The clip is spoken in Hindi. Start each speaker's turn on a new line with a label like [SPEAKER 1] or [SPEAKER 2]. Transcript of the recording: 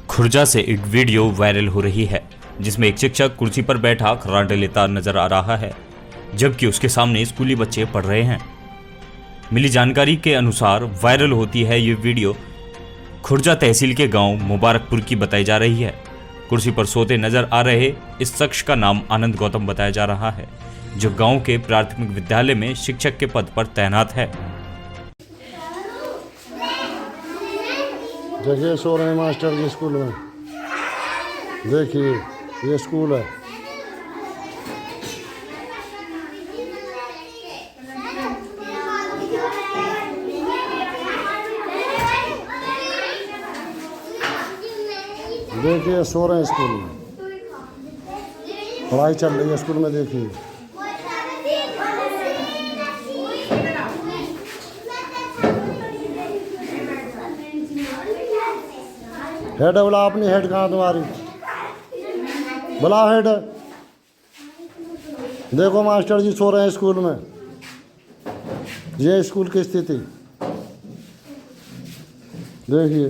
[SPEAKER 1] खुर्जा से एक वीडियो वायरल हो रही है जिसमें एक शिक्षक कुर्सी पर बैठा खर्राटे लेता नजर आ रहा है जबकि उसके सामने स्कूली बच्चे पढ़ रहे हैं। मिली जानकारी के अनुसार वायरल होती है ये वीडियो खुर्जा तहसील के गांव मुबारकपुर की बताई जा रही है। कुर्सी पर सोते नजर आ रहे इस शख्स का नाम आनंद गौतम बताया जा रहा है जो गांव के प्राथमिक विद्यालय में शिक्षक के पद पर तैनात है।
[SPEAKER 2] देखिए सो रहे हैं मास्टर जी स्कूल में। देखिए ये स्कूल है। देखिए सो रहे हैं स्कूल में, पढ़ाई चल रही है स्कूल में। देखिए हेड बुला, अपनी हेड कहाँ तुम्हारी? बुला हेड। देखो मास्टर जी सो रहे हैं स्कूल में। ये स्कूल की स्थिति देखिए।